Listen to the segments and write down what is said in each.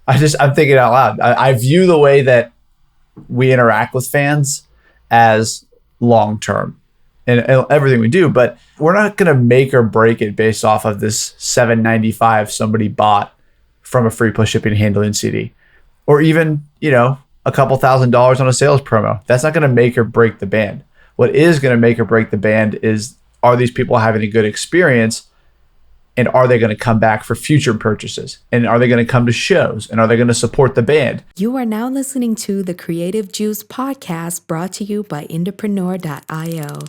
I'm thinking out loud. I view the way that we interact with fans as long-term and everything we do, but we're not going to make or break it based off of this $7.95 somebody bought from a free plus shipping and handling CD, or even, a couple $1,000s on a sales promo. That's not going to make or break the band. What is going to make or break the band is, are these people having a good experience, and are they going to come back for future purchases? And are they going to come to shows? And are they going to support the band? You are now listening to the Creative Juice podcast, brought to you by Entrepreneur.io.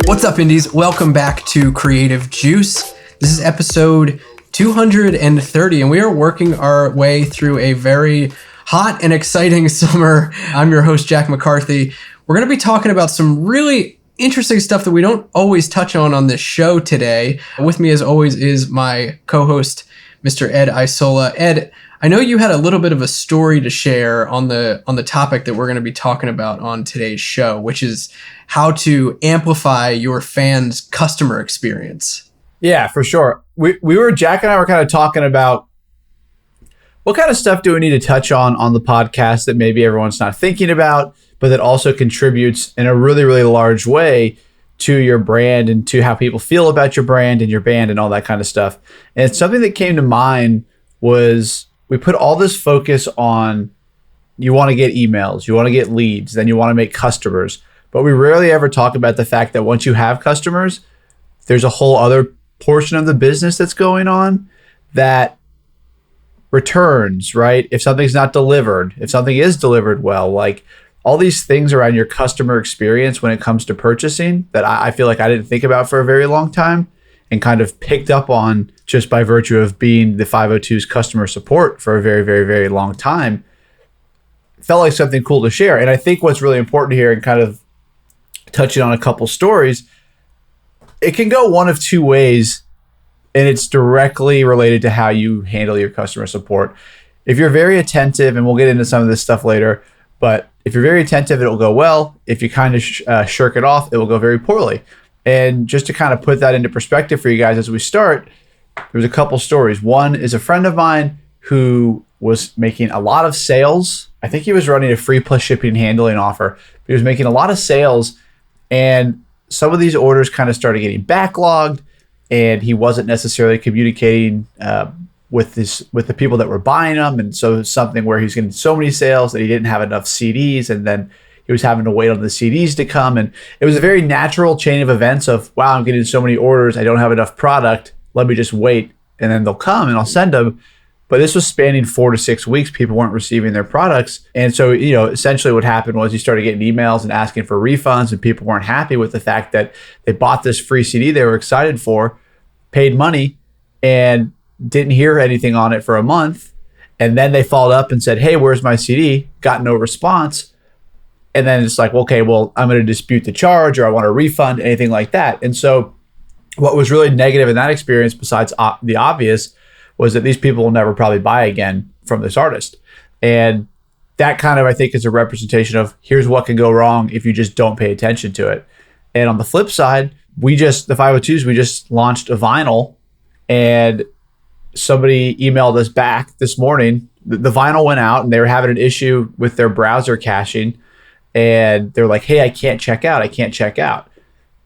What's up, Indies? Welcome back to Creative Juice. This is episode 230, and we are working our way through a very hot and exciting summer. I'm your host, Jack McCarthy. We're going to be talking about some really interesting stuff that we don't always touch on this show today. With me, as always, is my co-host, Mr. Ed Isola. Ed, I know you had a little bit of a story to share on the topic that we're going to be talking about on today's show, which is how to amplify your fans' customer experience. Yeah, for sure. Jack and I were kind of talking about what kind of stuff do we need to touch on the podcast that maybe everyone's not thinking about, but that also contributes in a really, really large way to your brand and to how people feel about your brand and your band and all that kind of stuff. And something that came to mind was we put all this focus on, you want to get emails, you want to get leads, then you want to make customers. But we rarely ever talk about the fact that once you have customers, there's a whole other portion of the business that's going on that returns, right? If something's not delivered, if something is delivered well, like all these things around your customer experience when it comes to purchasing that I feel like I didn't think about for a very long time and kind of picked up on just by virtue of being the 502's customer support for a very, very, very long time. Felt like something cool to share. And I think what's really important here, and kind of touching on a couple stories, it can go one of two ways, and it's directly related to how you handle your customer support. If you're very attentive, and we'll get into some of this stuff later, but if you're very attentive, it'll go well. If you kind of shirk it off, it will go very poorly. And just to kind of put that into perspective for you guys as we start, there's a couple stories. One is a friend of mine who was making a lot of sales. I think he was running a free plus shipping and handling offer. He was making a lot of sales, and some of these orders kind of started getting backlogged, and he wasn't necessarily communicating with the people that were buying them. And so something where he's getting so many sales that he didn't have enough CDs, and then he was having to wait on the CDs to come. And it was a very natural chain of events of, wow, I'm getting so many orders, I don't have enough product, let me just wait, and then they'll come and I'll send them. But this was spanning 4 to 6 weeks. People weren't receiving their products. And so, essentially what happened was he started getting emails and asking for refunds, and people weren't happy with the fact that they bought this free CD they were excited for, paid money, and didn't hear anything on it for a month. And then they followed up and said, hey, where's my CD? Got no response. And then it's like, okay, well, I'm going to dispute the charge, or I want a refund, anything like that. And so what was really negative in that experience, besides the obvious, was that these people will never probably buy again from this artist. And that kind of, I think, is a representation of here's what can go wrong if you just don't pay attention to it. And on the flip side, the 502s, we just launched a vinyl, and somebody emailed us back this morning. The vinyl went out, and they were having an issue with their browser caching. And they're like, hey, I can't check out.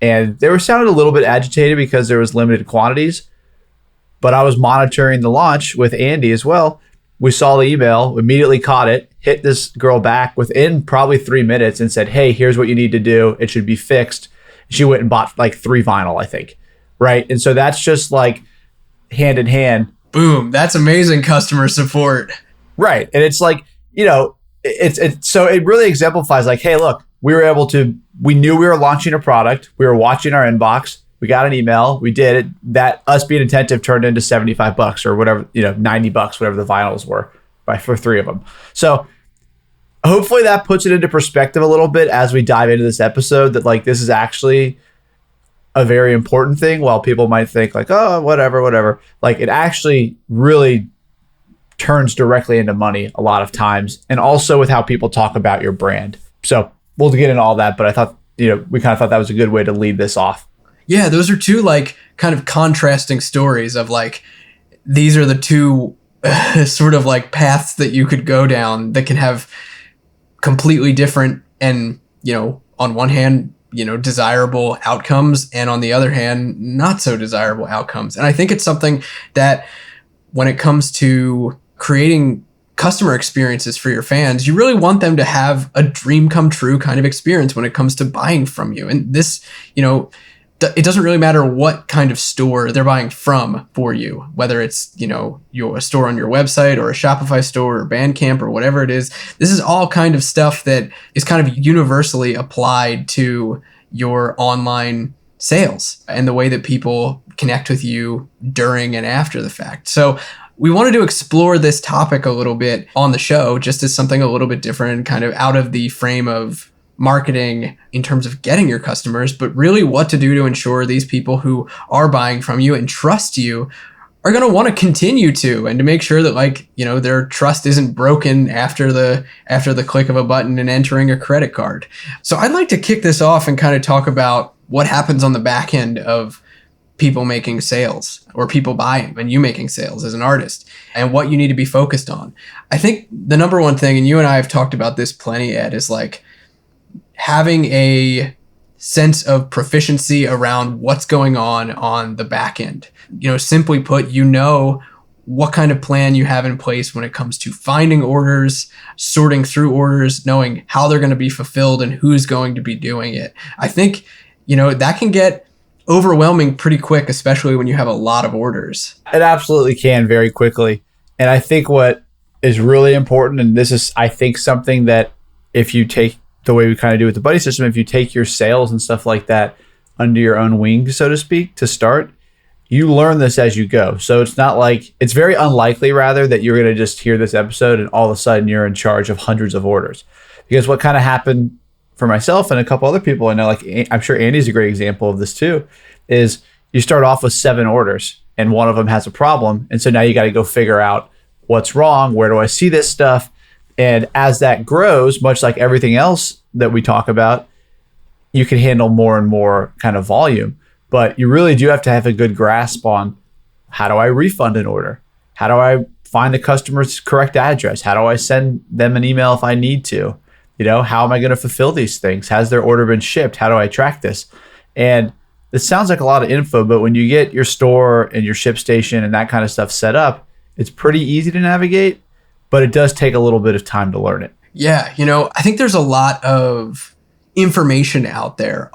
And they were sounding a little bit agitated because there was limited quantities. But I was monitoring the launch with Andy as well. We saw the email, immediately caught it, hit this girl back within probably 3 minutes and said, hey, here's what you need to do. It should be fixed. She went and bought like 3 vinyl, I think. Right. And so that's just like hand in hand. Boom. That's amazing customer support. Right. And it's like, so it really exemplifies like, hey, look, we knew we were launching a product. We were watching our inbox. We got an email. We did it. That us being attentive turned into $75 or whatever, $90, whatever the vinyls were for 3 of them. So hopefully that puts it into perspective a little bit as we dive into this episode, that like, this is actually a very important thing. While people might think like, oh, whatever, like it actually really turns directly into money a lot of times, and also with how people talk about your brand. So we'll get into all that, but I thought, we kind of thought that was a good way to lead this off. Yeah, those are two like kind of contrasting stories of like, these are the two sort of like paths that you could go down that can have completely different and, on one hand, desirable outcomes, and on the other hand, not so desirable outcomes. And I think it's something that when it comes to creating customer experiences for your fans, you really want them to have a dream come true kind of experience when it comes to buying from you. And this, it doesn't really matter what kind of store they're buying from for you, whether it's, a store on your website or a Shopify store or Bandcamp or whatever it is. This is all kind of stuff that is kind of universally applied to your online sales and the way that people connect with you during and after the fact. So we wanted to explore this topic a little bit on the show, just as something a little bit different, kind of out of the frame of marketing in terms of getting your customers, but really what to do to ensure these people who are buying from you and trust you are going to want to continue to, and to make sure that their trust isn't broken after the click of a button and entering a credit card. So I'd like to kick this off and kind of talk about what happens on the back end of people making sales, or people buying and you making sales as an artist, and what you need to be focused on. I think the number one thing, and you and I have talked about this plenty, Ed, is like having a sense of proficiency around what's going on the back end. Simply put, what kind of plan you have in place when it comes to finding orders, sorting through orders, knowing how they're going to be fulfilled and who's going to be doing it. I think, that can get overwhelming pretty quick, especially when you have a lot of orders. It absolutely can very quickly. And I think what is really important, and this is, I think, something that if you take the way we kind of do with the buddy system, if you take your sales and stuff like that under your own wing, so to speak, to start, you learn this as you go. So it's not like, it's very unlikely rather that you're going to just hear this episode and all of a sudden you're in charge of hundreds of orders. Because what kind of happened for myself and a couple other people I know, like I'm sure Andy's a great example of this too, is you start off with 7 orders and one of them has a problem. And so now you got to go figure out what's wrong. Where do I see this stuff? And as that grows, much like everything else that we talk about, you can handle more and more kind of volume. But you really do have to have a good grasp on, how do I refund an order? How do I find the customer's correct address? How do I send them an email if I need to? How am I going to fulfill these things? Has their order been shipped? How do I track this? And it sounds like a lot of info, but when you get your store and your ship station and that kind of stuff set up, it's pretty easy to navigate, but it does take a little bit of time to learn it. Yeah, I think there's a lot of information out there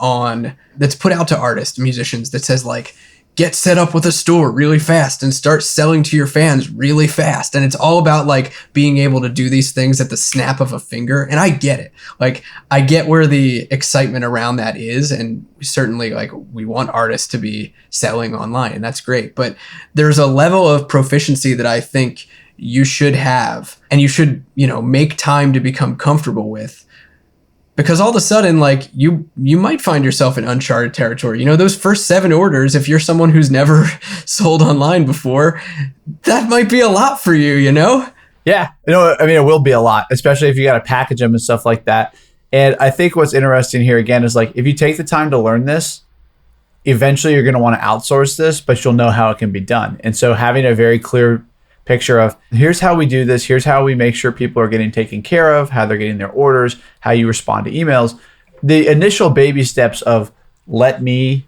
that's put out to artists, musicians, that says like, get set up with a store really fast and start selling to your fans really fast. And it's all about like being able to do these things at the snap of a finger. And I get it. Like, I get where the excitement around that is. And certainly like we want artists to be selling online, and that's great. But there's a level of proficiency that I think you should have, and you should, make time to become comfortable with. Because all of a sudden, like you might find yourself in uncharted territory. Those first 7 orders, if you're someone who's never sold online before, that might be a lot for you, Yeah. It will be a lot, especially if you got to package them and stuff like that. And I think what's interesting here again is like, if you take the time to learn this, eventually you're going to want to outsource this, but you'll know how it can be done. And so having a very clear picture of, here's how we do this, here's how we make sure people are getting taken care of, how they're getting their orders, how you respond to emails. The initial baby steps of, let me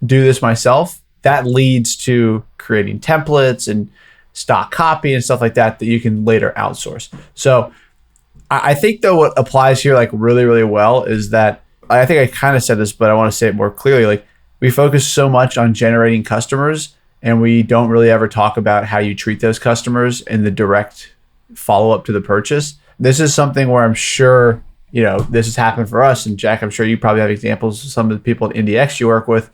do this myself, that leads to creating templates and stock copy and stuff like that you can later outsource. So I think though what applies here like really, really well is that, I think I kind of said this, but I want to say it more clearly, like we focus so much on generating customers, and we don't really ever talk about how you treat those customers in the direct follow-up to the purchase. This is something where I'm sure, this has happened for us. And Jack, I'm sure you probably have examples of some of the people at IndieX you work with.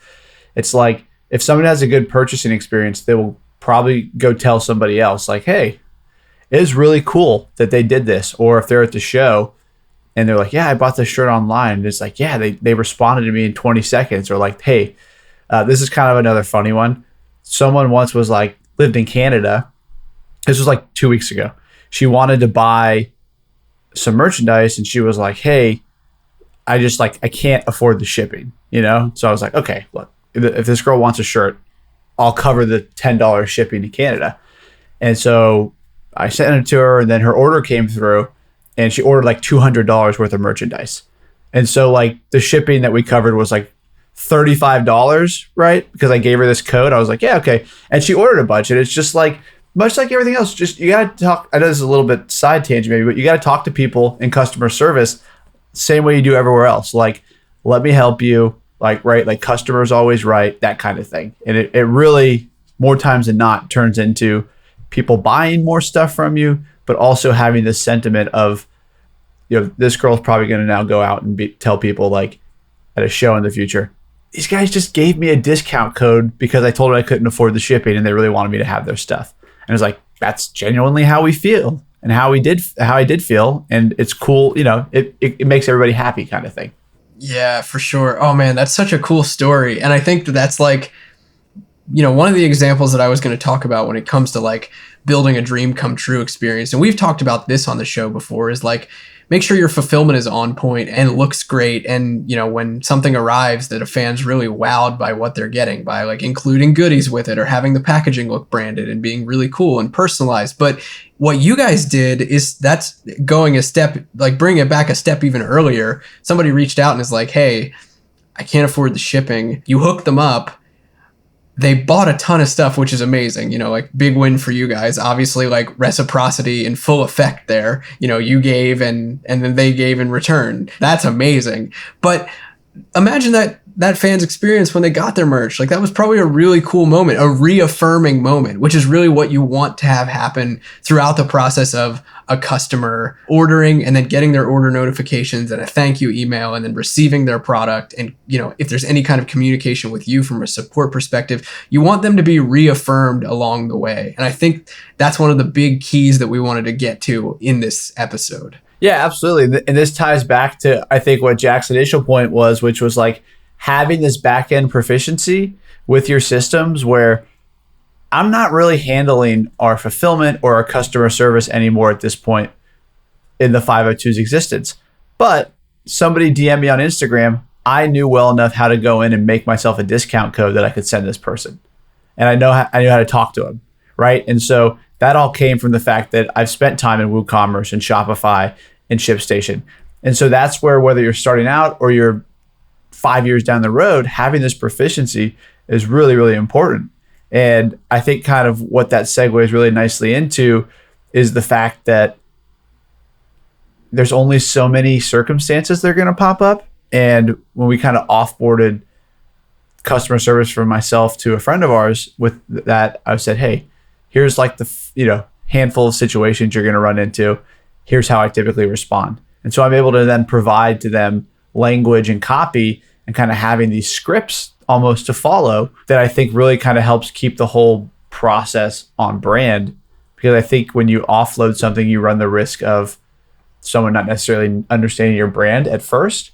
It's like, if someone has a good purchasing experience, they will probably go tell somebody else like, hey, it is really cool that they did this. Or if they're at the show and they're like, yeah, I bought this shirt online. And it's like, yeah, they responded to me in 20 seconds. Or like, hey, this is kind of another funny one. Someone once was like, lived in Canada. This was like 2 weeks ago. She wanted to buy some merchandise and she was like, hey, I just like, I can't afford the shipping, you know? So I was like, okay, look, if this girl wants a shirt, I'll cover the $10 shipping to Canada. And so I sent it to her, and then her order came through, and she ordered like $200 worth of merchandise. And so like the shipping that we covered was like $35, right? Because I gave her this code. I was like, yeah, okay. And she ordered a bunch. And it's just like, much like everything else, just you got to talk. I know this is a little bit side tangent maybe, but you got to talk to people in customer service same way you do everywhere else. Like, let me help you. Like, right, like customer's always right, that kind of thing. And it really, more times than not, turns into people buying more stuff from you, but also having this sentiment of, you know, this girl's probably going to now go out and tell people like at a show in the future, these guys just gave me a discount code because I told them I couldn't afford the shipping and they really wanted me to have their stuff. And it's like, that's genuinely how we feel and how I did feel. And it's cool. You know, it makes everybody happy kind of thing. Yeah, for sure. Oh man, that's such a cool story. And I think that's like, you know, one of the examples that I was going to talk about when it comes to like building a dream come true experience. And we've talked about this on the show before, is like, make sure your fulfillment is on point and looks great. And, you know, when something arrives that a fan's really wowed by what they're getting, by like including goodies with it or having the packaging look branded and being really cool and personalized. But what you guys did is that's going a step, like bring it back a step even earlier. Somebody reached out and is like, hey, I can't afford the shipping. You hooked them up. They bought a ton of stuff, which is amazing. You know, like big win for you guys. Obviously, like reciprocity in full effect there. You know, you gave and then they gave in return. That's amazing. But imagine that fan's experience when they got their merch. Like that was probably a really cool moment, a reaffirming moment, which is really what you want to have happen throughout the process of a customer ordering and then getting their order notifications and a thank you email and then receiving their product. And, you know, if there's any kind of communication with you from a support perspective, you want them to be reaffirmed along the way. And I think that's one of the big keys that we wanted to get to in this episode. Yeah, absolutely. And this ties back to, I think, what Jack's initial point was, which was like having this back-end proficiency with your systems where I'm not really handling our fulfillment or our customer service anymore at this point in the 502's existence. But somebody DM me on Instagram, I knew well enough how to go in and make myself a discount code that I could send this person. And I knew how to talk to them, right? And so that all came from the fact that I've spent time in WooCommerce and Shopify and ShipStation. And so that's where, whether you're starting out or you're 5 years down the road, having this proficiency is really, really important. And I think kind of what that segues really nicely into is the fact that there's only so many circumstances that are going to pop up. And when we kind of offboarded customer service from myself to a friend of ours with that, I said, hey, here's like the handful of situations you're going to run into. Here's how I typically respond. And so I'm able to then provide to them language and copy and kind of having these scripts almost to follow that I think really kind of helps keep the whole process on brand. Because I think when you offload something, you run the risk of someone not necessarily understanding your brand at first.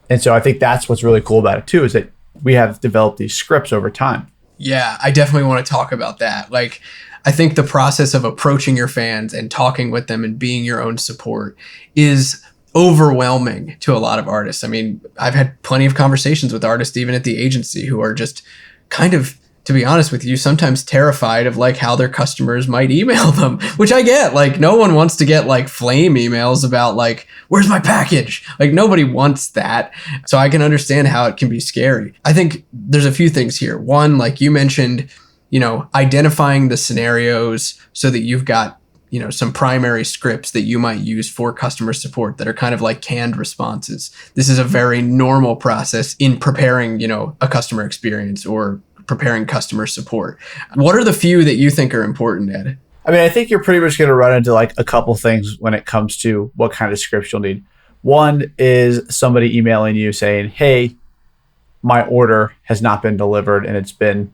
And so I think that's what's really cool about it too, is that we have developed these scripts over time. Yeah, I definitely want to talk about that. Like, I think the process of approaching your fans and talking with them and being your own support is overwhelming to a lot of artists. I mean, I've had plenty of conversations with artists, even at the agency, who are just kind of, to be honest with you, sometimes terrified of like how their customers might email them, which I get. Like, no one wants to get like flame emails about like, where's my package? Like, nobody wants that. So I can understand how it can be scary. I think there's a few things here. One, like you mentioned, you know, identifying the scenarios so that you've got, you know, some primary scripts that you might use for customer support that are kind of like canned responses. This is a very normal process in preparing, you know, a customer experience or preparing customer support. What are the few that you think are important, Ed? I mean, I think you're pretty much going to run into like a couple things when it comes to what kind of scripts you'll need. One is somebody emailing you saying, hey, my order has not been delivered and it's been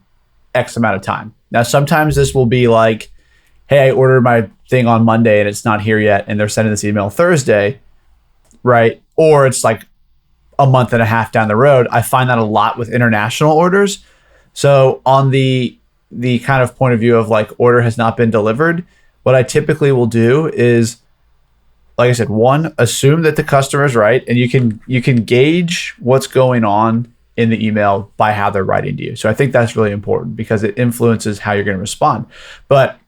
X amount of time. Now, sometimes this will be like, hey, I ordered my thing on Monday and it's not here yet, and they're sending this email Thursday, right? Or it's like a month and a half down the road. I find that a lot with international orders. So on the kind of point of view of like order has not been delivered, what I typically will do is like I said, one, assume that the customer is right, and you can gauge what's going on in the email by how they're writing to you. So I think that's really important because it influences how you're going to respond. But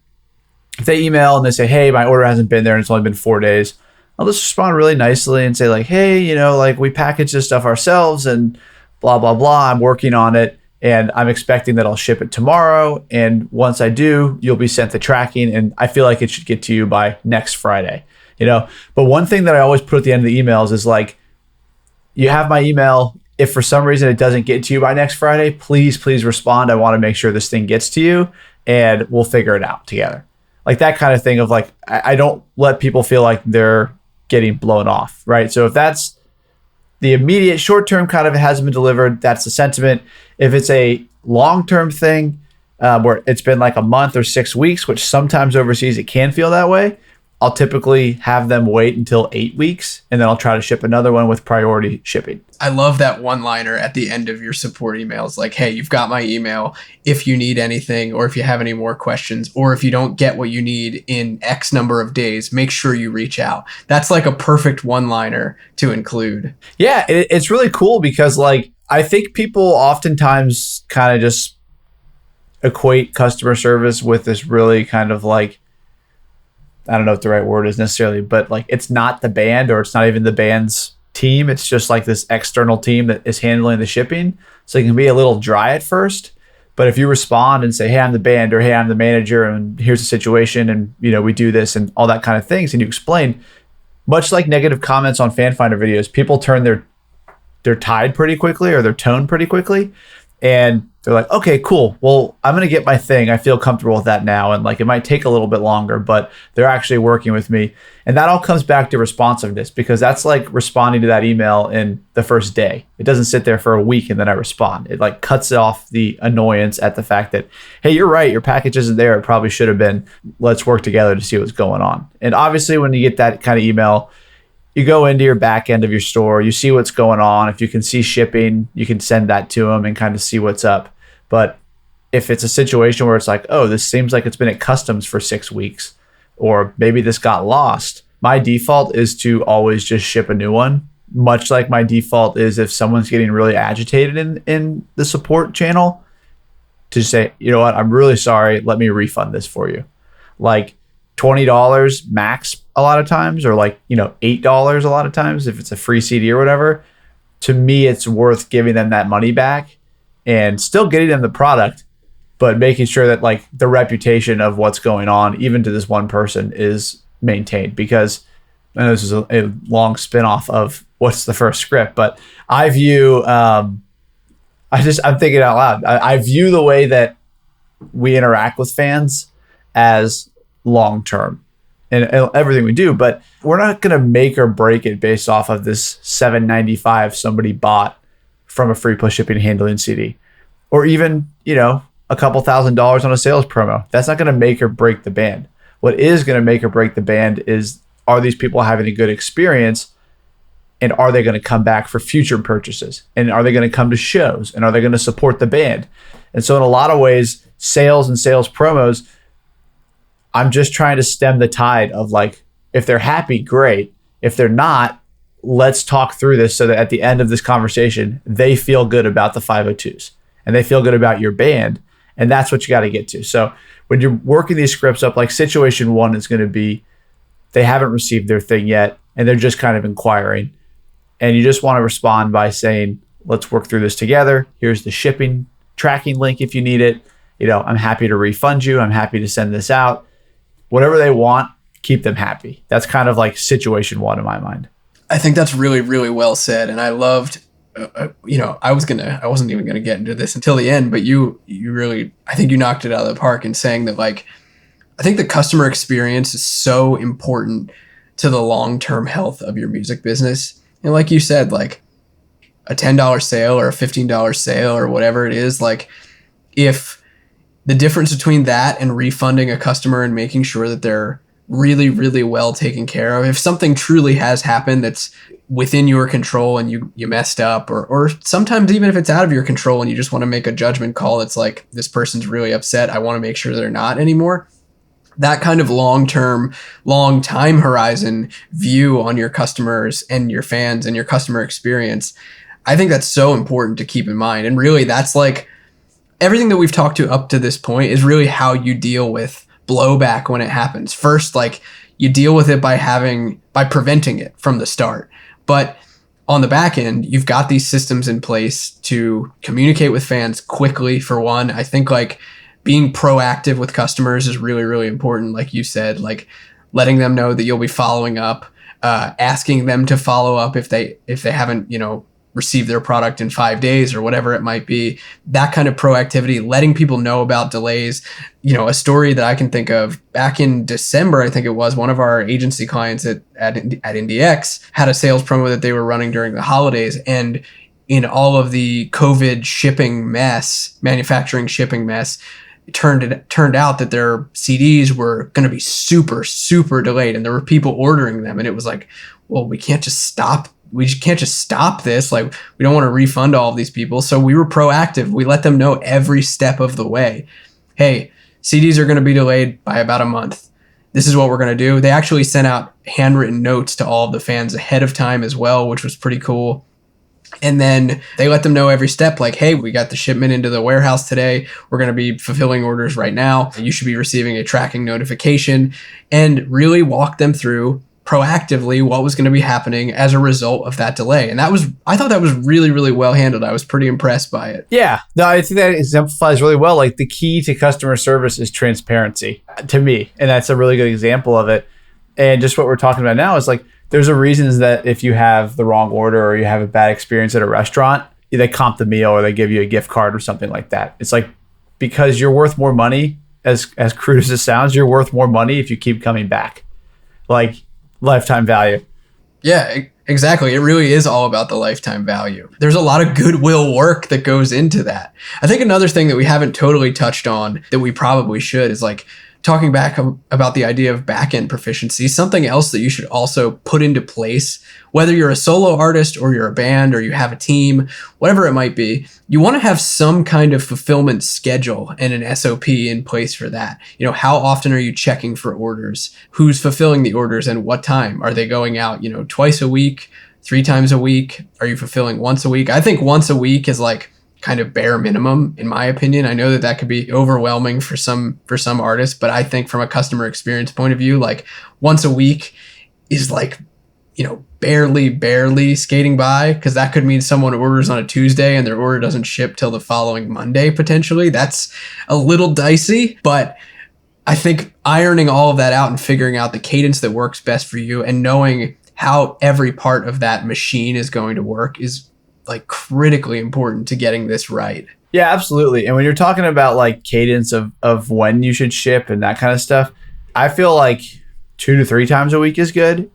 if they email and they say, hey, my order hasn't been there and it's only been 4 days, I'll just respond really nicely and say like, hey, like we package this stuff ourselves and blah, blah, blah. I'm working on it and I'm expecting that I'll ship it tomorrow. And once I do, you'll be sent the tracking. And I feel like it should get to you by next Friday, But one thing that I always put at the end of the emails is like, you have my email. If for some reason it doesn't get to you by next Friday, please respond. I want to make sure this thing gets to you and we'll figure it out together. Like that kind of thing of like, I don't let people feel like they're getting blown off, right? So if that's the immediate short-term kind of it hasn't been delivered, that's the sentiment. If it's a long-term thing where it's been like a month or 6 weeks, which sometimes overseas it can feel that way, I'll typically have them wait until 8 weeks, and then I'll try to ship another one with priority shipping. I love that one-liner at the end of your support emails. Like, hey, you've got my email. If you need anything, or if you have any more questions, or if you don't get what you need in X number of days, make sure you reach out. That's like a perfect one-liner to include. Yeah, it's really cool because like I think people oftentimes kind of just equate customer service with this really kind of like, I don't know what the right word is necessarily, but like it's not the band or it's not even the band's team. It's just like this external team that is handling the shipping. So it can be a little dry at first. But if you respond and say, hey, I'm the band, or hey, I'm the manager and here's the situation and we do this and all that kind of things, and you explain, much like negative comments on fan finder videos, people turn their tide pretty quickly or their tone pretty quickly. And they're like, okay, cool. Well, I'm going to get my thing. I feel comfortable with that now. And like, it might take a little bit longer, but they're actually working with me. And that all comes back to responsiveness, because that's like responding to that email in the first day. It doesn't sit there for a week and then I respond. It like cuts off the annoyance at the fact that, hey, you're right. Your package isn't there. It probably should have been. Let's work together to see what's going on. And obviously when you get that kind of email, you go into your back end of your store, you see what's going on. If you can see shipping, you can send that to them and kind of see what's up. But if it's a situation where it's like, oh, this seems like it's been at customs for 6 weeks, or maybe this got lost, my default is to always just ship a new one. Much like my default is if someone's getting really agitated in the support channel, to say, you know what, I'm really sorry, let me refund this for you. Like $20 max a lot of times, or like, $8 a lot of times if it's a free CD or whatever. To me, it's worth giving them that money back and still getting them the product, but making sure that like the reputation of what's going on, even to this one person, is maintained. Because I know this is a long spin-off of what's the first script, but I view, I'm thinking out loud. I view the way that we interact with fans as long-term and everything we do, but we're not going to make or break it based off of this $7.95 somebody bought from a free plus shipping and handling CD, or even, a couple $1,000s on a sales promo. That's not going to make or break the band. What is going to make or break the band is, are these people having a good experience, and are they going to come back for future purchases, and are they going to come to shows, and are they going to support the band? And so in a lot of ways, sales and sales promos, I'm just trying to stem the tide of like, if they're happy, great. If they're not, let's talk through this so that at the end of this conversation, they feel good about the 502s and they feel good about your band. And that's what you got to get to. So when you're working these scripts up, like situation one is going to be, they haven't received their thing yet and they're just kind of inquiring. And you just want to respond by saying, let's work through this together. Here's the shipping tracking link if you need it. I'm happy to refund you. I'm happy to send this out. Whatever they want, keep them happy. That's kind of like situation one in my mind. I think that's really, really well said. And I loved, I wasn't even going to get into this until the end, but you really, I think you knocked it out of the park in saying that, like, I think the customer experience is so important to the long-term health of your music business. And like you said, like a $10 sale or a $15 sale or whatever it is, like if the difference between that and refunding a customer and making sure that they're really, really well taken care of, if something truly has happened that's within your control and you messed up, or sometimes even if it's out of your control and you just want to make a judgment call, it's like, this person's really upset, I want to make sure they're not anymore. that kind of long-term, long time horizon view on your customers and your fans and your customer experience, I think that's so important to keep in mind. And really, that's like everything that we've talked to up to this point is really how you deal with blowback when it happens. First, like you deal with it by preventing it from the start. But on the back end, you've got these systems in place to communicate with fans quickly. For one, I think like being proactive with customers is really, really important. Like you said, like letting them know that you'll be following up, asking them to follow up if they haven't, received their product in 5 days or whatever it might be. That kind of proactivity, letting people know about delays. A story that I can think of back in December, I think it was, one of our agency clients at IndieX had a sales promo that they were running during the holidays, and in all of the COVID manufacturing shipping mess, it turned out that their CDs were going to be super, super delayed, and there were people ordering them, and it was like, well, we can't just stop this. Like, we don't want to refund all of these people. So we were proactive. We let them know every step of the way. Hey, CDs are going to be delayed by about a month. This is what we're going to do. They actually sent out handwritten notes to all of the fans ahead of time as well, which was pretty cool. And then they let them know every step, like, hey, we got the shipment into the warehouse today. We're going to be fulfilling orders right now. You should be receiving a tracking notification, and really walk them through proactively what was going to be happening as a result of that delay. And I thought that was really, really well handled. I was pretty impressed by it. Yeah, no, I think that exemplifies really well. Like, the key to customer service is transparency to me. And that's a really good example of it. And just what we're talking about now is like, there's a reason that if you have the wrong order or you have a bad experience at a restaurant, they comp the meal or they give you a gift card or something like that. It's like, because you're worth more money, as crude as it sounds, you're worth more money if you keep coming back. Like, lifetime value. Yeah, exactly. It really is all about the lifetime value. There's a lot of goodwill work that goes into that. I think another thing that we haven't totally touched on that we probably should is like talking back about the idea of back-end proficiency. Something else that you should also put into place, whether you're a solo artist or you're a band or you have a team, whatever it might be, you want to have some kind of fulfillment schedule and an SOP in place for that. How often are you checking for orders? Who's fulfilling the orders and what time? Are they going out, twice a week, 3 times a week? Are you fulfilling once a week? I think once a week is like kind of bare minimum, in my opinion. I know that could be overwhelming for some artists, but I think from a customer experience point of view, like once a week is like, barely skating by, because that could mean someone orders on a Tuesday and their order doesn't ship till the following Monday, potentially. That's a little dicey, but I think ironing all of that out and figuring out the cadence that works best for you and knowing how every part of that machine is going to work is like critically important to getting this right. Yeah, absolutely. And when you're talking about like cadence of when you should ship and that kind of stuff, I feel like 2 to 3 times a week is good.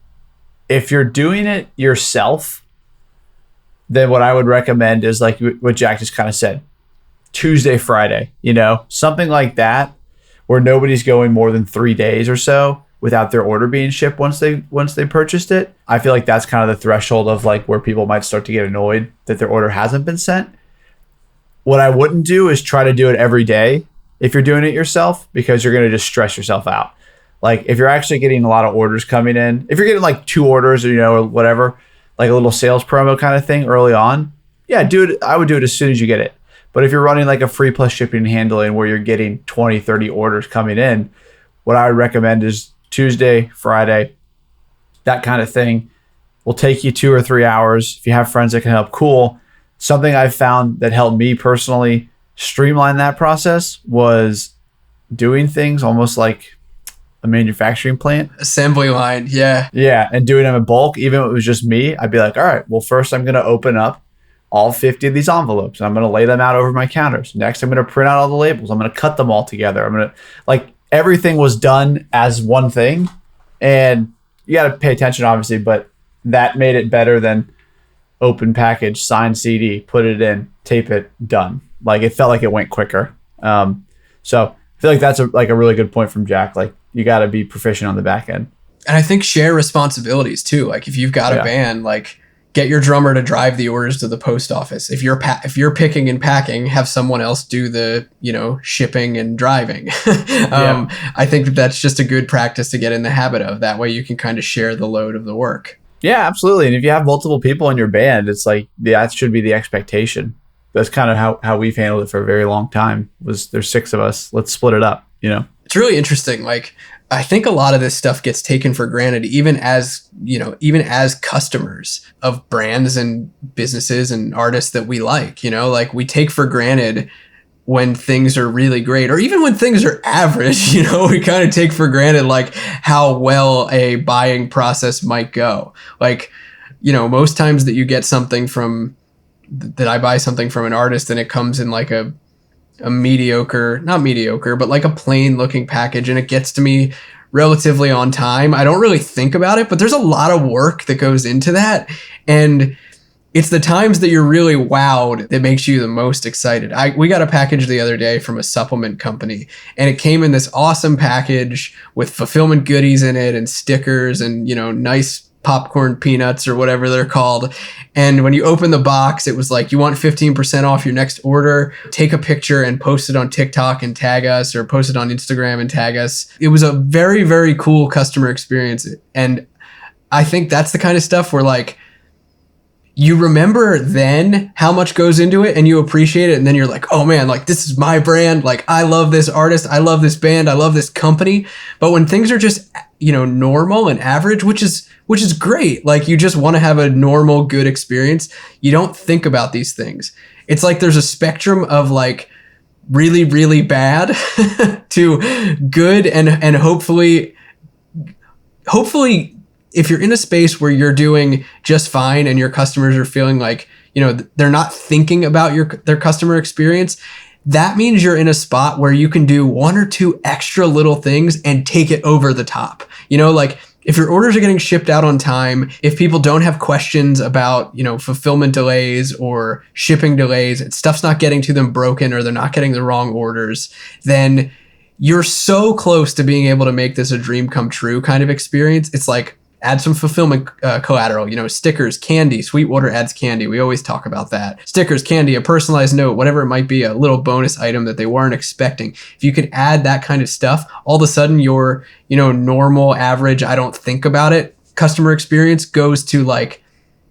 If you're doing it yourself, then what I would recommend is like what Jack just kind of said, Tuesday, Friday, something like that, where nobody's going more than 3 days or so without their order being shipped once they purchased it. I feel like that's kind of the threshold of like where people might start to get annoyed that their order hasn't been sent. What I wouldn't do is try to do it every day if you're doing it yourself, because you're going to just stress yourself out. Like, if you're actually getting a lot of orders coming in, if you're getting like 2 orders or whatever, like a little sales promo kind of thing early on, yeah, do it. I would do it as soon as you get it. But if you're running like a free plus shipping and handling where you're getting 20, 30 orders coming in, what I would recommend is Tuesday, Friday, that kind of thing will take you 2 or 3 hours. If you have friends that can help, cool. Something I've found that helped me personally streamline that process was doing things almost like a manufacturing plant. Assembly line, yeah. Yeah, and doing them in bulk. Even if it was just me, I'd be like, all right, well, first I'm going to open up all 50 of these envelopes, and I'm going to lay them out over my counters. Next, I'm going to print out all the labels. I'm going to cut them all together. I'm going to, like, everything was done as one thing. And you got to pay attention, obviously, but that made it better than open package, signed CD, put it in, tape it, done. Like, it felt like it went quicker. So I feel like that's a really good point from Jack. Like, you got to be proficient on the back end. And I think share responsibilities too. Like, if you've got a band, like, get your drummer to drive the orders to the post office. If you're picking and packing, have someone else do the, shipping and driving. I think that's just a good practice to get in the habit of. That way you can kind of share the load of the work. Yeah, absolutely. And if you have multiple people in your band, it's like, that should be the expectation. That's kind of how we've handled it for a very long time. Was there's 6 of us, let's split it up, It's really interesting. Like, I think a lot of this stuff gets taken for granted, even as customers of brands and businesses and artists that we like, like we take for granted when things are really great, or even when things are average, we kind of take for granted like how well a buying process might go. Like, most times that you get something that I buy something from an artist and it comes in like a not mediocre, but like a plain looking package, and it gets to me relatively on time. I don't really think about it, but there's a lot of work that goes into that. And it's the times that you're really wowed that makes you the most excited. We got a package the other day from a supplement company, and it came in this awesome package with fulfillment goodies in it and stickers and, nice popcorn peanuts or whatever they're called. And when you open the box, it was like, you want 15% off your next order, take a picture and post it on TikTok and tag us, or post it on Instagram and tag us. It was a very, very cool customer experience. And I think that's the kind of stuff where like, you remember then how much goes into it and you appreciate it. And then you're like, oh man, like this is my brand. Like I love this artist. I love this band. I love this company. But when things are just, normal and average, which is great. Like you just want to have a normal, good experience. You don't think about these things. It's like there's a spectrum of like really, really bad to good and hopefully if you're in a space where you're doing just fine and your customers are feeling like, they're not thinking about their customer experience, that means you're in a spot where you can do 1 or 2 extra little things and take it over the top. Like if your orders are getting shipped out on time, if people don't have questions about, fulfillment delays or shipping delays, and stuff's not getting to them broken or they're not getting the wrong orders, then you're so close to being able to make this a dream come true kind of experience. It's like, add some fulfillment collateral, stickers, candy. Sweetwater adds candy. We always talk about that. Stickers, candy, a personalized note, whatever it might be, a little bonus item that they weren't expecting. If you could add that kind of stuff, all of a sudden your, normal, average, I don't think about it customer experience goes to like,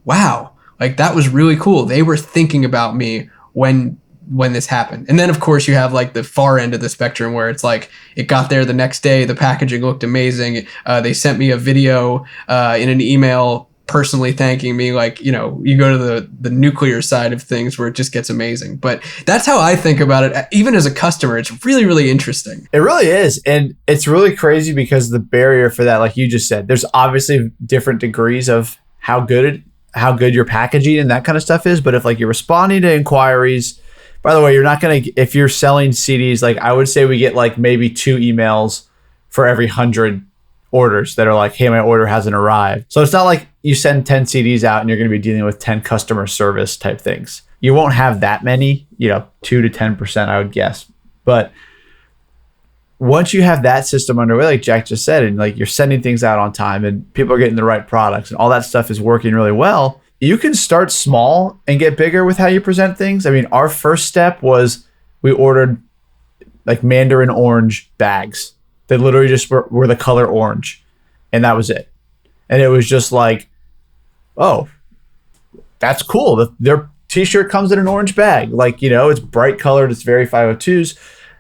wow, like that was really cool. They were thinking about me when this happened. And then of course you have like the far end of the spectrum where it's like, it got there the next day, the packaging looked amazing. They sent me a video in an email personally thanking me. Like, you go to the nuclear side of things where it just gets amazing. But that's how I think about it. Even as a customer, it's really, really interesting. It really is. And it's really crazy because the barrier for that, like you just said, there's obviously different degrees of how good your packaging and that kind of stuff is. But if like you're responding to inquiries, by the way, you're not going to, if you're selling CDs, like I would say we get like maybe 2 emails for every 100 orders that are like, hey, my order hasn't arrived. So it's not like you send 10 CDs out and you're going to be dealing with 10 customer service type things. You won't have that many, 2 to 10%, I would guess. But once you have that system underway, like Jack just said, and like you're sending things out on time and people are getting the right products and all that stuff is working really well, you can start small and get bigger with how you present things. I mean, our first step was we ordered like mandarin orange bags. They literally just were the color orange, and that was it. And it was just like, oh, that's cool. Their t-shirt comes in an orange bag. Like, it's bright colored. It's very 502s.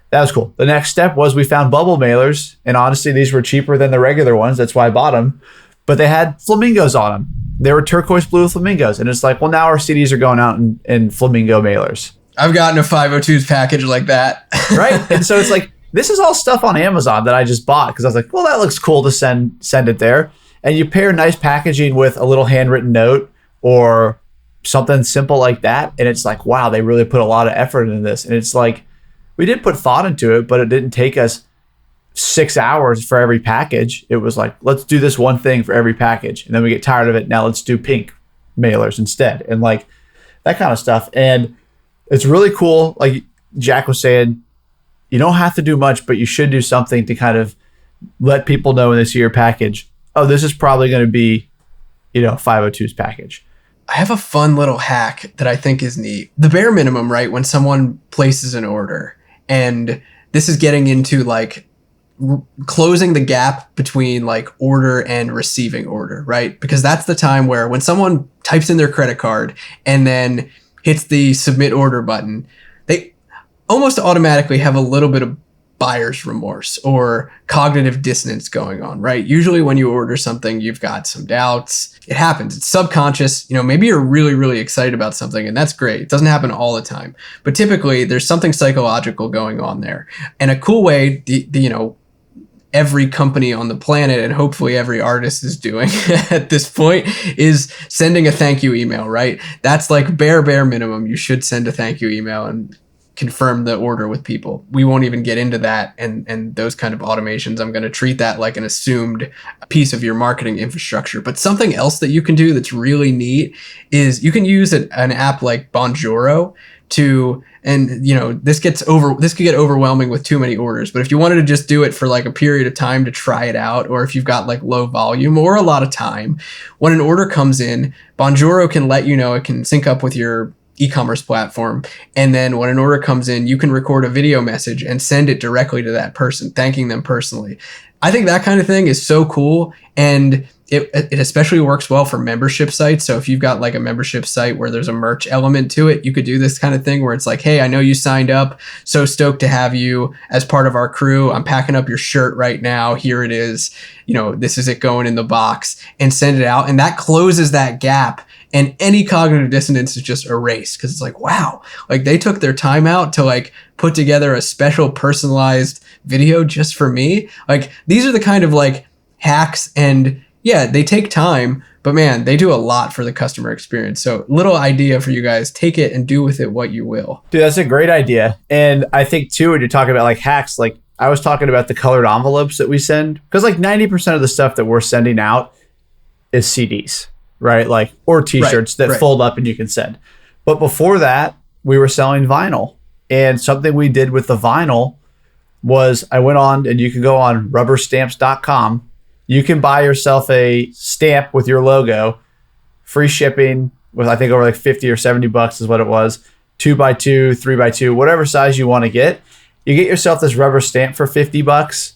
That was cool. The next step was we found bubble mailers, and honestly, these were cheaper than the regular ones. That's why I bought them. But they had flamingos on them. They were turquoise blue flamingos. And it's like, well, now our CDs are going out in flamingo mailers. I've gotten a 502s package like that. Right? And so it's like, this is all stuff on Amazon that I just bought because I was like, well, that looks cool to send it there. And you pair nice packaging with a little handwritten note or something simple like that. And it's like, wow, they really put a lot of effort into this. And it's like, we did put thought into it, but it didn't take us 6 hours for every package. It was like, let's do this one thing for every package. And then we get tired of it. Now let's do pink mailers instead. And like that kind of stuff. And it's really cool. Like Jack was saying, you don't have to do much, but you should do something to kind of let people know when they see your package, oh, this is probably going to be, 502's package. I have a fun little hack that I think is neat. The bare minimum, right? When someone places an order, and this is getting into like closing the gap between like order and receiving order, right? Because that's the time where when someone types in their credit card and then hits the submit order button, they almost automatically have a little bit of buyer's remorse or cognitive dissonance going on, right? Usually when you order something, you've got some doubts. It happens. It's subconscious. You know, maybe you're really, really excited about something, and that's great. It doesn't happen all the time, but typically there's something psychological going on there. And a cool way, every company on the planet and hopefully every artist is doing at this point is sending a thank you email, right? That's like bare minimum. You should send a thank you email and confirm the order with people. We won't even get into that and those kind of automations. I'm going to treat that like an assumed piece of your marketing infrastructure. But something else that you can do that's really neat is you can use an app like Bonjoro to, and this could get overwhelming with too many orders, but if you wanted to just do it for like a period of time to try it out, or if you've got like low volume or a lot of time, when an order comes in, Bonjoro can let you know, it can sync up with your e-commerce platform. And then when an order comes in, you can record a video message and send it directly to that person, thanking them personally. I think that kind of thing is so cool. And it especially works well for membership sites. So if you've got like a membership site where there's a merch element to it, you could do this kind of thing where it's like, hey, I know you signed up. So stoked to have you as part of our crew. I'm packing up your shirt right now. Here it is. This is it going in the box, and send it out. And that closes that gap. And any cognitive dissonance is just erased, because it's like, wow, like they took their time out to like put together a special personalized video just for me. Like these are the kind of like hacks, and yeah, they take time, but man, they do a lot for the customer experience. So little idea for you guys, take it and do with it what you will. Dude, that's a great idea. And I think too, when you're talking about like hacks, like I was talking about the colored envelopes that we send, because like 90% of the stuff that we're sending out is CDs, right? Like, or t-shirts that fold up and you can send. But before that, we were selling vinyl. And something we did with the vinyl was I went on, and you can go on rubberstamps.com. You can buy yourself a stamp with your logo, free shipping with I think over like 50 or 70 bucks is what it was. 2x2, 3x2, whatever size you want to get. You get yourself this rubber stamp for 50 bucks,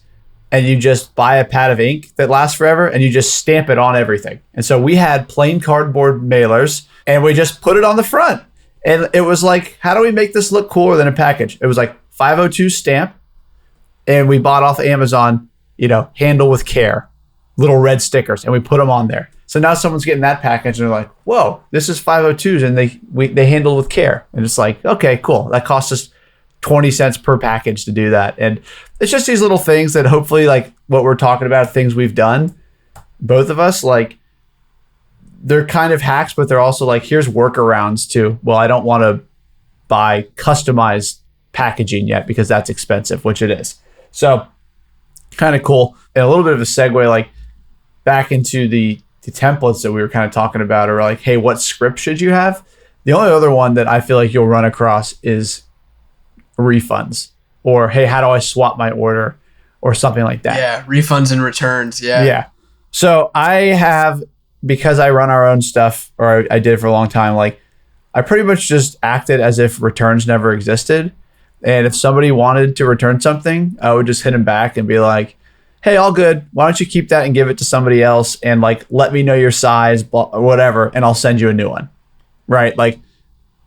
and you just buy a pad of ink that lasts forever, and you just stamp it on everything. And so we had plain cardboard mailers, and we just put it on the front. And it was like, how do we make this look cooler than a package? It was like 502 stamp, and we bought off Amazon, handle with care, little red stickers, and we put them on there. So now someone's getting that package, and they're like, whoa, this is 502s, and they handle with care. And it's like, okay, cool. That costs us 20 cents per package to do that. And it's just these little things that hopefully, like what we're talking about, things we've done, both of us, like they're kind of hacks, but they're also like, here's workarounds to, well, I don't want to buy customized packaging yet because that's expensive, which it is. So kind of cool. And a little bit of a segue, like back into the templates that we were kind of talking about, or like, hey, what script should you have? The only other one that I feel like you'll run across is refunds, or hey, how do I swap my order, or something like that. Yeah, refunds and returns. Yeah. So I have, because I run our own stuff, or I did for a long time, like I pretty much just acted as if returns never existed. And if somebody wanted to return something, I would just hit them back and be like, hey, all good. Why don't you keep that and give it to somebody else, and like let me know your size, or whatever, and I'll send you a new one. Right? Like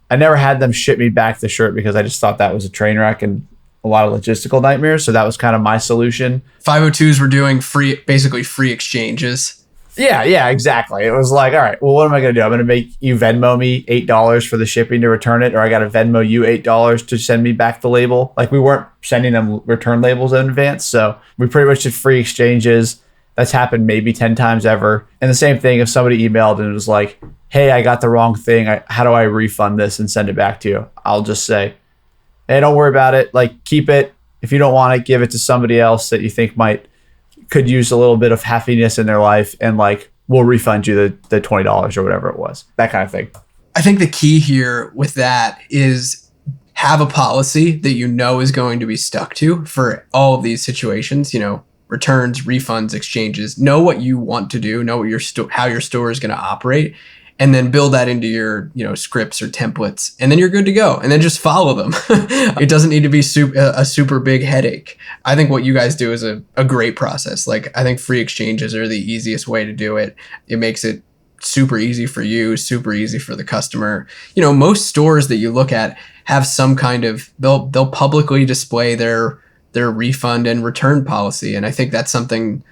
I never had them ship me back the shirt because I just thought that was a train wreck and a lot of logistical nightmares. So that was kind of my solution. 502s were doing basically free exchanges. Yeah, exactly. It was like, all right, well, what am I going to do? I'm going to make you Venmo me $8 for the shipping to return it, or I got to Venmo you $8 to send me back the label. Like we weren't sending them return labels in advance. So we pretty much did free exchanges. That's happened maybe 10 times ever. And the same thing, if somebody emailed and it was like, hey, I got the wrong thing. How do I refund this and send it back to you? I'll just say, hey, don't worry about it. Like keep it. If you don't want it, give it to somebody else that you think could use a little bit of happiness in their life, and like we'll refund you the $20 or whatever it was. That kind of thing. I think the key here with that is have a policy that is going to be stuck to for all of these situations, returns, refunds, exchanges. Know what you want to do, know what how your store is going to operate, and then build that into your, scripts or templates, and then you're good to go. And then just follow them. It doesn't need to be a super big headache. I think what you guys do is a great process. Like, I think free exchanges are the easiest way to do it. It makes it super easy for you, super easy for the customer. Most stores that you look at have some kind of, they'll publicly display their refund and return policy. And I think that's something,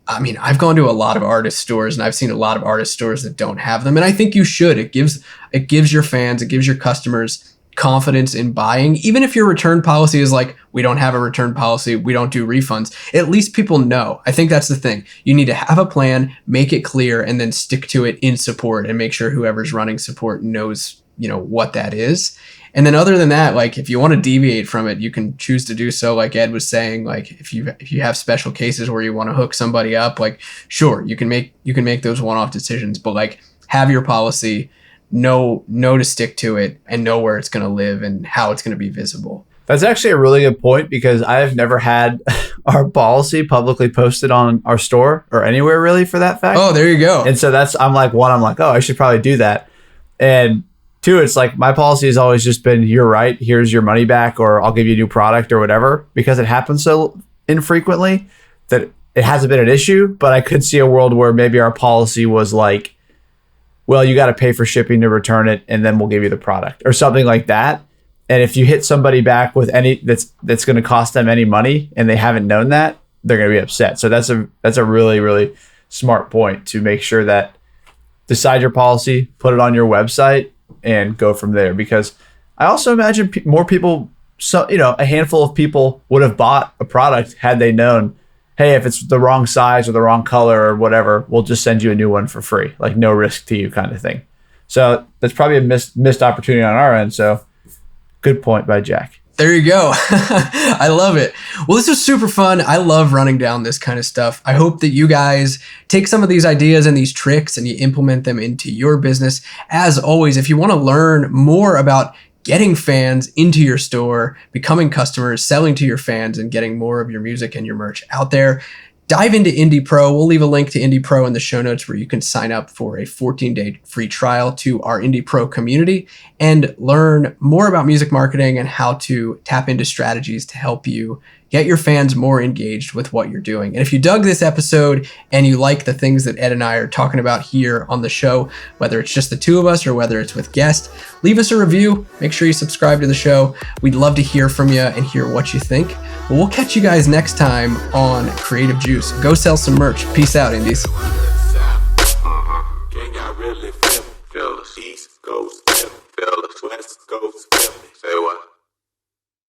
I've gone to a lot of artist stores, and I've seen a lot of artist stores that don't have them. And I think you should. It gives your fans, it gives your customers confidence in buying. Even if your return policy is like, we don't have a return policy, we don't do refunds, at least people know. I think that's the thing. You need to have a plan, make it clear, and then stick to it in support, and make sure whoever's running support knows, what that is. And then other than that, like, if you want to deviate from it, you can choose to do so. Like Ed was saying, like, if you have special cases where you want to hook somebody up, like, sure, you can make those one-off decisions, but like, have your policy, know to stick to it, and know where it's going to live and how it's going to be visible. That's actually a really good point, because I've never had our policy publicly posted on our store or anywhere really, for that fact. Oh, there you go. And so I'm like, oh, I should probably do that. And two, it's like, my policy has always just been, you're right, here's your money back, or I'll give you a new product or whatever, because it happens so infrequently that it hasn't been an issue. But I could see a world where maybe our policy was like, well, you got to pay for shipping to return it, and then we'll give you the product, or something like that. And if you hit somebody back with any that's going to cost them any money, and they haven't known that, they're going to be upset. So that's a really, really smart point, to make sure that decide your policy, put it on your website, and go from there. Because I also imagine more people, a handful of people would have bought a product had they known, hey, if it's the wrong size or the wrong color or whatever, we'll just send you a new one for free, like no risk to you kind of thing. So that's probably a missed opportunity on our end. So good point by Jack. There you go. I love it. Well, this was super fun. I love running down this kind of stuff. I hope that you guys take some of these ideas and these tricks and you implement them into your business. As always, if you want to learn more about getting fans into your store, becoming customers, selling to your fans, and getting more of your music and your merch out there, dive into Indie Pro. We'll leave a link to Indie Pro in the show notes, where you can sign up for a 14-day free trial to our Indie Pro community and learn more about music marketing and how to tap into strategies to help you get your fans more engaged with what you're doing. And if you dug this episode and you like the things that Ed and I are talking about here on the show, whether it's just the two of us or whether it's with guests, leave us a review. Make sure you subscribe to the show. We'd love to hear from you and hear what you think. But we'll catch you guys next time on Creative Juice. Go sell some merch. Peace out, Indies. East Coast, West Coast.